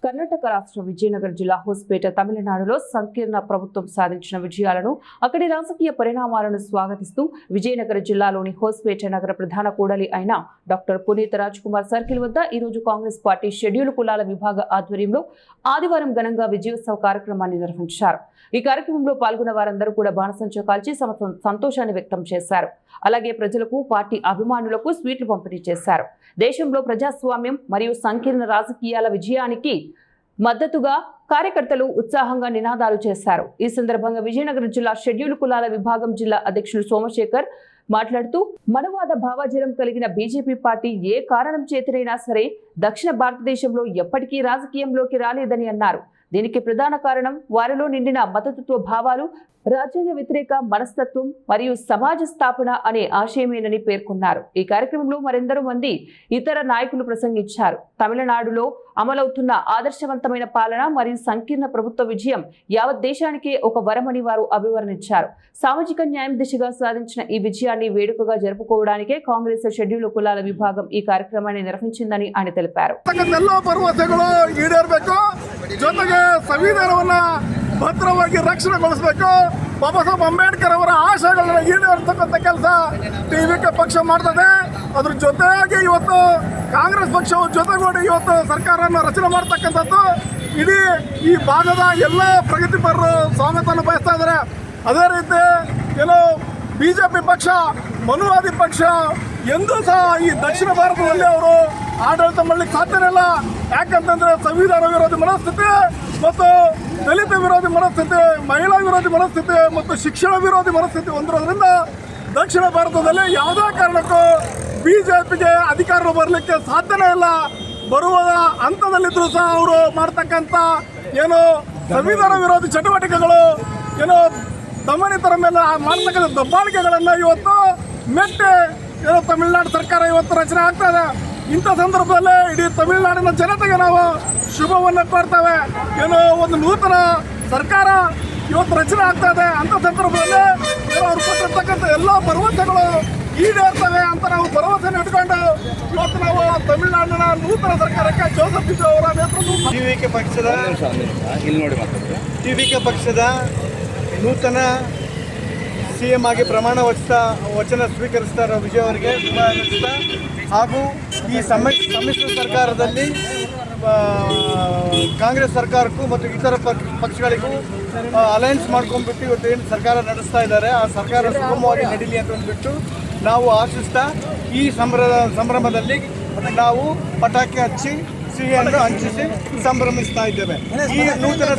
కర్ణాటక రాష్ట్ర విజయనగర జిల్లా హోస్పేట తమిళనాడులో సంకీర్ణ ప్రభుత్వం సాధించిన విజయాలను అక్కడి రాజకీయ పరిణామాలను స్వాగతిస్తూ విజయనగర జిల్లాలోని హోస్పేట నగర ప్రధాన కూడలి అయిన డాక్టర్ పునీత్ రాజ్ కుమార్ సర్కిల్ వద్ద ఈ రోజు కాంగ్రెస్ పార్టీ షెడ్యూల్ కులాల విభాగ ఆధ్వర్యంలో ఆదివారం ఘనంగా విజయోత్సవ కార్యక్రమాన్ని నిర్వహించారు। ఈ కార్యక్రమంలో పాల్గొన్న వారందరూ కూడా బాణసంచా కాల్చి సంతోషాన్ని వ్యక్తం చేశారు। అలాగే ప్రజలకు పార్టీ అభిమానులకు స్వీట్లు పంపిణీ చేశారు। దేశంలో ప్రజాస్వామ్యం మరియు సంకీర్ణ రాజకీయాల విజయానికి మద్దతుగా కార్యకర్తలు ఉత్సాహంగా నినాదాలు చేశారు। ఈ సందర్భంగా విజయనగరం జిల్లా షెడ్యూల్ కులాల విభాగం జిల్లా అధ్యక్షుడు సోమశేఖర్ మాట్లాడుతూ మనవాద భావజాలం కలిగిన బీజేపీ పార్టీ ఏ కారణం చేతనైనా సరే దక్షిణ భారతదేశంలో ఎప్పటికీ రాజకీయంలోకి రాలేదని అన్నారు। దీనికి ప్రధాన కారణం వారిలో నిండిన మతతత్వ భావాలు, రాజ్యాంగ వ్యతిరేక మనస్తత్వం మరియు సమాజ స్థాపన అనే ఆశయమేనని పేర్కొన్నారు। ఈ కార్యక్రమంలో మరెందరో మంది ఇతర నాయకులు ప్రసంగించారు। తమిళనాడులో అమలవుతున్న ఆదర్శవంతమైన పాలన మరియు సంకీర్ణ ప్రభుత్వ విజయం యావత్ దేశానికే ఒక వరమని వారు అభివర్ణించారు। సామాజిక న్యాయం దిశగా సాధించిన ఈ విజయాన్ని వేడుకగా జరుపుకోవడానికే కాంగ్రెస్ షెడ్యూల్ కులాల విభాగం ఈ కార్యక్రమాన్ని నిర్వహించిందని ఆయన తెలిపారు। ಜೊತೆಗೆ ಸಂವಿಧಾನವನ್ನ ಭದ್ರವಾಗಿ ರಕ್ಷಣೆಗೊಳಿಸಬೇಕು, ಬಾಬಾ ಸಾಹೇಬ್ ಅಂಬೇಡ್ಕರ್ ಅವರ ಆಶಯಗಳನ್ನ ಈಡೇರಿಸತಕ್ಕಂಥ ಕೆಲಸ ಟಿವಿಕೆ ಪಕ್ಷ ಮಾಡ್ತದೆ। ಅದ್ರ ಜೊತೆಯಾಗಿ ಇವತ್ತು ಕಾಂಗ್ರೆಸ್ ಪಕ್ಷವು ಜೊತೆಗೂಡಿ ಇವತ್ತು ಸರ್ಕಾರವನ್ನು ರಚನೆ ಮಾಡ್ತಕ್ಕಂಥದ್ದು ಇಡೀ ಈ ಭಾಗದ ಎಲ್ಲ ಪ್ರಗತಿಪರರು ಸ್ವಾಗತವನ್ನು ಬಯಸ್ತಾ ಇದ್ದಾರೆ। ಅದೇ ರೀತಿ ಬಿಜೆಪಿ ಪಕ್ಷ ಮನುವಾದಿ ಪಕ್ಷ ಎಂದೂ ಸಹ ಈ ದಕ್ಷಿಣ ಭಾರತದಲ್ಲಿ ಅವರು ಆಡಳಿತ ಮಾಡಲಿಕ್ಕೆ ಸಾಧ್ಯನೇ ಇಲ್ಲ। ಯಾಕಂತಂದ್ರೆ ಸಂವಿಧಾನ ವಿರೋಧಿ ಮನಸ್ಥಿತಿ ಮತ್ತು ದಲಿತ ವಿರೋಧಿ ಮನಸ್ಥಿತಿ, ಮಹಿಳಾ ವಿರೋಧಿ ಮನಸ್ಥಿತಿ ಮತ್ತು ಶಿಕ್ಷಣ ವಿರೋಧಿ ಮನಸ್ಥಿತಿ ಹೊಂದಿರೋದ್ರಿಂದ ದಕ್ಷಿಣ ಭಾರತದಲ್ಲಿ ಯಾವುದೇ ಕಾರಣಕ್ಕೂ ಬಿಜೆಪಿಗೆ ಅಧಿಕಾರ ಬರಲಿಕ್ಕೆ ಸಾಧ್ಯನೇ ಇಲ್ಲ। ಬರುವ ಹಂತದಲ್ಲಿದ್ದರೂ ಸಹ ಅವರು ಮಾಡ್ತಕ್ಕಂಥ ಸಂವಿಧಾನ ವಿರೋಧಿ ಚಟುವಟಿಕೆಗಳು ದಮನಿತರ ಮೇಲೆ ಮಾಡ್ತಕ್ಕಂಥ ದಬ್ಬಾಳಿಕೆಗಳನ್ನು ಇವತ್ತು ಮೆಟ್ಟಿ ತಮಿಳುನಾಡು ಸರ್ಕಾರ ಇವತ್ತು ರಚನೆ ಆಗ್ತಾ ಇದೆ। ಇಂಥ ಸಂದರ್ಭದಲ್ಲಿ ಇಡೀ ತಮಿಳುನಾಡಿನ ಜನತೆಗೆ ನಾವು ಶುಭವನ್ನು ಕೋರ್ತೇವೆ। ಒಂದು ನೂತನ ಸರ್ಕಾರ ಇವತ್ತು ರಚನೆ ಆಗ್ತಾ ಇದೆ। ಅಂಥ ಸಂದರ್ಭದಲ್ಲಿ ಅವರು ಕೊಟ್ಟಿರ್ತಕ್ಕಂಥ ಎಲ್ಲ ಭರವಸೆಗಳು ಈಡೇರ್ತವೆ ಅಂತ ನಾವು ಭರವಸೆಯನ್ನು ಇಟ್ಕೊಂಡು ಇವತ್ತು ನಾವು ತಮಿಳುನಾಡಿನ ನೂತನ ಸರ್ಕಾರಕ್ಕೆ ಜೋಸೆಫ್ ವಿಜಯ್ ಅವರ ನೇತೃತ್ವ ಟಿವಿಕೆ ಪಕ್ಷದ ನೂತನ ಸಿಎಂ ಆಗಿ ಪ್ರಮಾಣ ವಚನ ಸ್ವೀಕರಿಸ್ತಾ ಇರೋ ವಿಜಯ್ ಅವರಿಗೆ ಶುಭಾಶಿಸ್ತಾ, ಹಾಗೂ ಈ ಸಮ್ಮಿಶ್ರ ಸರ್ಕಾರದಲ್ಲಿ ಕಾಂಗ್ರೆಸ್ ಸರ್ಕಾರಕ್ಕೂ ಮತ್ತು ಇತರ ಪಕ್ಷಗಳಿಗೂ ಅಲಯನ್ಸ್ ಮಾಡ್ಕೊಂಡ್ಬಿಟ್ಟು ಇವತ್ತು ಏನು ಸರ್ಕಾರ ನಡೆಸ್ತಾ ಇದ್ದಾರೆ ಆ ಸರ್ಕಾರ ಸುಗಮವಾಗಿ ನಡೀಲಿ ಅಂತ ಅಂದ್ಬಿಟ್ಟು ನಾವು ಆಶಿಸ್ತಾ ಈ ಸಂಭ್ರಮದಲ್ಲಿ ನಾವು ಪಟಾಕಿ ಹಚ್ಚಿ ಸಿಹಿಯನ್ನು ಹಂಚಿಸಿ ಸಂಭ್ರಮಿಸ್ತಾ ಇದ್ದೇವೆ। ಈ ನೂತನ